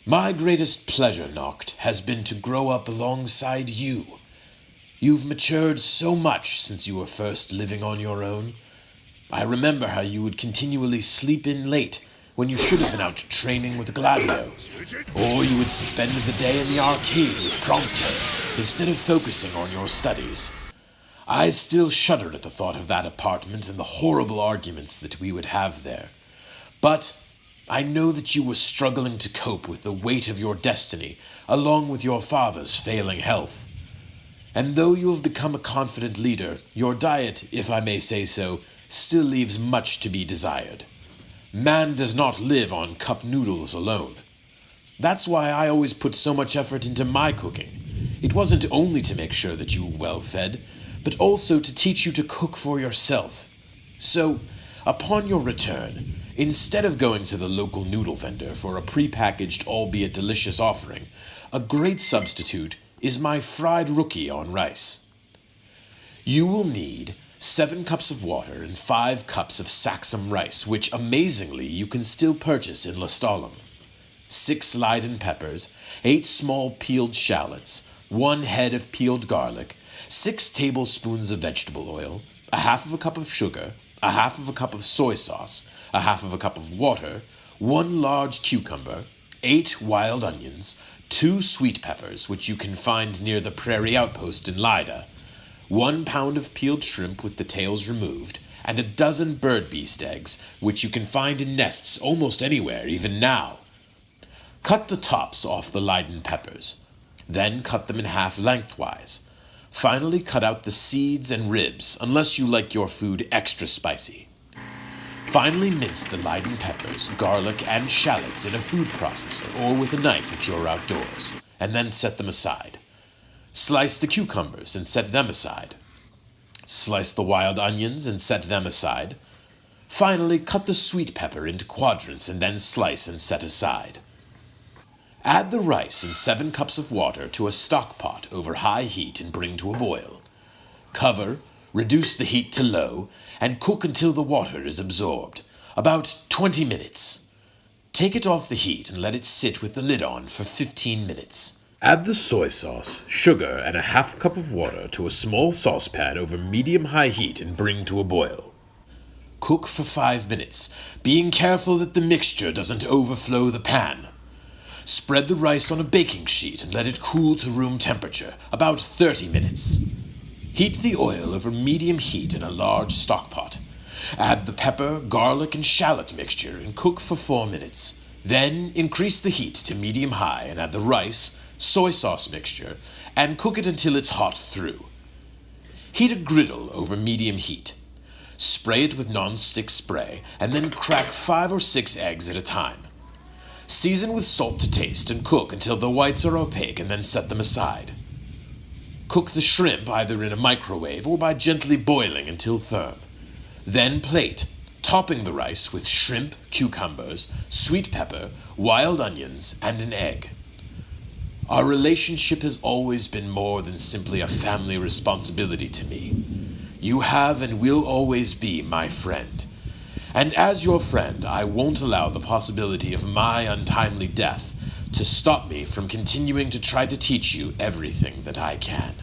My greatest pleasure, Noct, has been to grow up alongside you. You've matured so much since you were first living on your own. I remember how you would continually sleep in late when you should have been out training with Gladio. Or you would spend the day in the arcade with Prompto instead of focusing on your studies. I still shuddered at the thought of that apartment and the horrible arguments that we would have there. But I know that you were struggling to cope with the weight of your destiny, along with your father's failing health. And though you have become a confident leader, your diet, if I may say so, still leaves much to be desired. Man does not live on cup noodles alone. That's why I always put so much effort into my cooking. It wasn't only to make sure that you were well fed, but also to teach you to cook for yourself. So, upon your return, instead of going to the local noodle vendor for a prepackaged, albeit delicious offering, a great substitute is my fried rookie on rice. You will need 7 cups of water and 5 cups of Saxham rice, which amazingly you can still purchase in Lestalem. 6 Leiden peppers, 8 small peeled shallots, 1 head of peeled garlic, 6 tablespoons of vegetable oil, a half of a cup of sugar, a half of a cup of soy sauce, a half of a cup of water, 1 large cucumber, 8 wild onions, 2 sweet peppers, which you can find near the Prairie Outpost in Leiden, 1 pound of peeled shrimp with the tails removed, and a dozen bird beast eggs, which you can find in nests almost anywhere, even now. Cut the tops off the Leiden peppers. Then cut them in half lengthwise. Finally, cut out the seeds and ribs, unless you like your food extra spicy. Finally, mince the Leiden peppers, garlic, and shallots in a food processor, or with a knife if you're outdoors, and then set them aside. Slice the cucumbers and set them aside. Slice the wild onions and set them aside. Finally, cut the sweet pepper into quadrants and then slice and set aside. Add the rice and 7 cups of water to a stock pot over high heat and bring to a boil. Cover, reduce the heat to low, and cook until the water is absorbed, about 20 minutes. Take it off the heat and let it sit with the lid on for 15 minutes. Add the soy sauce, sugar, and a half cup of water to a small saucepan over medium-high heat and bring to a boil. Cook for 5 minutes, being careful that the mixture doesn't overflow the pan. Spread the rice on a baking sheet and let it cool to room temperature, about 30 minutes. Heat the oil over medium heat in a large stock pot. Add the pepper, garlic, and shallot mixture and cook for 4 minutes. Then increase the heat to medium-high and add the rice, soy sauce mixture, and cook it until it's hot through. Heat a griddle over medium heat. Spray it with non-stick spray, and then crack 5 or 6 eggs at a time. Season with salt to taste and cook until the whites are opaque and then set them aside. Cook the shrimp either in a microwave or by gently boiling until firm. Then plate, topping the rice with shrimp, cucumbers, sweet pepper, wild onions, and an egg. Our relationship has always been more than simply a family responsibility to me. You have and will always be my friend. And as your friend, I won't allow the possibility of my untimely death to stop me from continuing to try to teach you everything that I can.